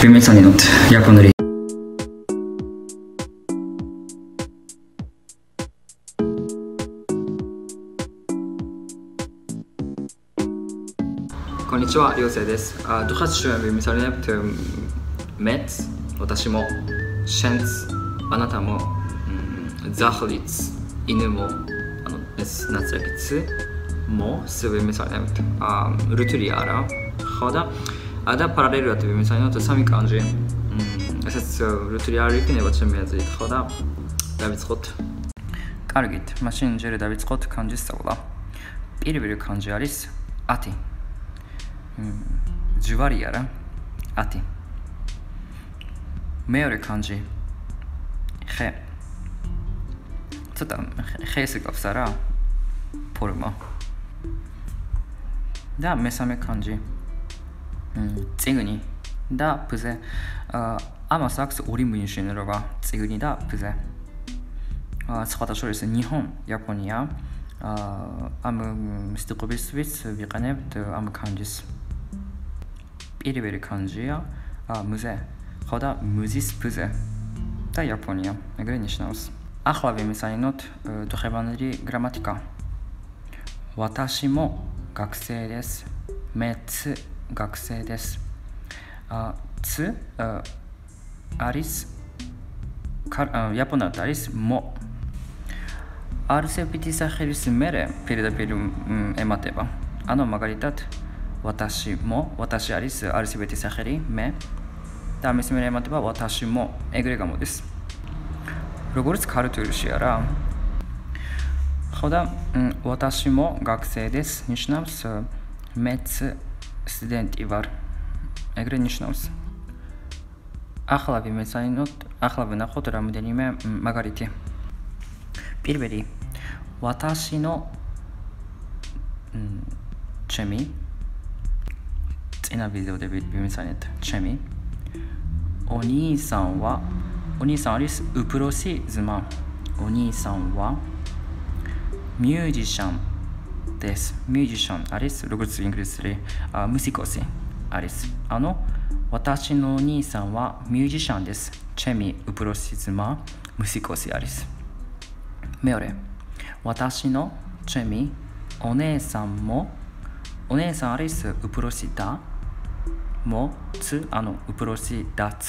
비밀산이 노트 야코누리こんにちは、りょうせいです。Du hast schon wie mich erlebt mit 私も Chance あなたも Zachlitz 犬もes Nazareth mo se wie mich erlebt Ruturiara Хода Ada parallel wie mich erlebt sami kanji es ist Ruturiara ikne was mir yazit Хода David Scott კარგით, მაშინ ჯერ დავიწყოთ კანჯის სწავლა. პირველი კანჯი არის 10. ჯვარი არა 10. მეორე კანჯი ხე. ცოტა ხეს ეკავს არა? ფორმა. და მესამე კანჯი წიგნი და ფზე. ამას აქვს ორი მნიშვნელობა, წიგნი და ფზე. სხვათა შორის ნიჰონ, იაპონია ამ სტილობისთვის ვიყენებთ ამ კანჯის. პირველი კანჯია მუზე, ხოდა მუზის ფზე და იაპონია, ეგრე ნიშნავს. ახლა ვიმეცანინოთ დუხევანური გრამატიკა. ვატაში მო გაქსეი დესუ, მეც გაქსეი დესუ. ც არის იაპონად არის მო. არსებითი სახელის მერე პირდაპირ ემატება. ანუ მაგალითად ვატაში მო, ვატაში არის არსებითი სახელი მე და ამის მერე ემატება ვატაში მო, ეგრე გამოდის. როგორც ქართულში არა? ხოდა ვატაში მო გაქსეი დესუ ნიშნავს მეც სტუდენტი ვარ. ეგრე ნიშნავს. ახლა ვნახოთ რამოდენიმე მაგალითი. პირველი ვატაში ნო ჩემი წინა ვიდეოდები ვიმეცანეთ ჩემი ონი-სან ვა ონი-სან არის უპროსი ძმა ონი-სან ვა მიუზიშიან დესუ მიუზიშიან არის როგორც ინგლისური მუსიკოსი არის ანუ ვატაში ნო ონი-სან ვა მიუზიშიან დესუ ჩემი უპროსი ძმა მუსიკოსი არის მეორე ვატაში ნო ჩემი ონე-სან მო ონე-სან არის უპროსი და მო ც ანუ უპროსი დაც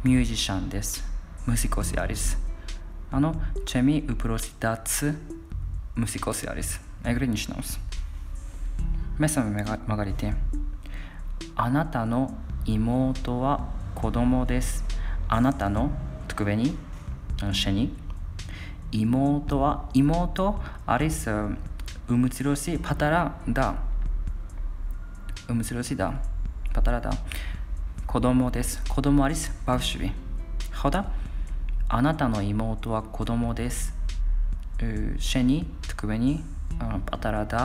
მიუზიშიან დესუ მუსიკოსი არის ანუ ჩემი უპროსი დაც მუსიკოსი არის ეგრე ნიშნავს მესამე მაგალითი ანატა ნო იმოტო ვა კოდომო დესუ ანატა ნო თქვენი შენი იმოტო არის უმცროსი პატარა და პატარა და კოდომო დესუ კოდომო არის ბავშვი ხოდა ანატა ნო იმოტო ვა კოდომო დესუ შენი თქვენი პატარა და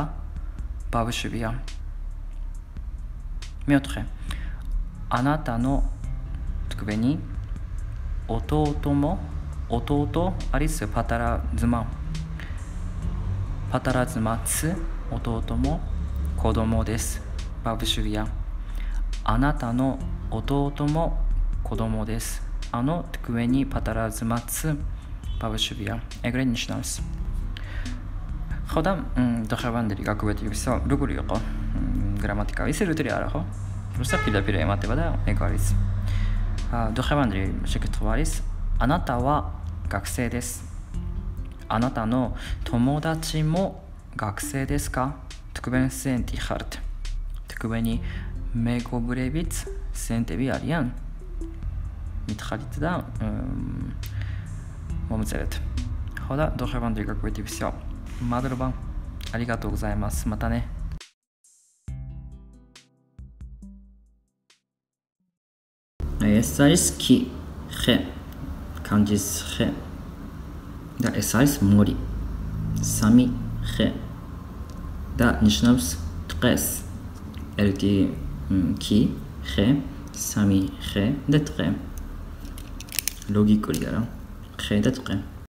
ბავშვია მეოთხე ანატა ნო თქვენი ოტოოტო არის პატარა ძმა ც ოტოოტო მო კოდომო დესუ ბავშვია ანატა ნო ოტოოტო მო კოდომო დესუ ანუ თქვენი პატარა ძმა ც ბავშვია ეგრე ნიშნავს ხოდა დახევანდელი გაგვეტიებისა როგორი იყო გრამატიკა ისე რუთი არა ხო просто პირდაპირ ემატება და ეგ არის დახევანდელი შეკითხვა არის ანატა ვა გაქსეი დესუ ანატა ნო თომოდაჩი მო გაქსეი დესუ კა თქვენ სტუდენტი ხართ თქვენი მეგობრებიც სტუდენტები არიან მითხარით და მომწერეთ ხოდა დახევანდელი გაგვეტიებისა მადლობა არიგატო გოზაიმასუ მატა ნე ეს არის კი ხე კანჯის ხე და ეს არის მორი სამი ხე და ნიშნავს დღეს ერთი კი ხე სამი ხე და დღე ლოგიკურია რა ხე და დღე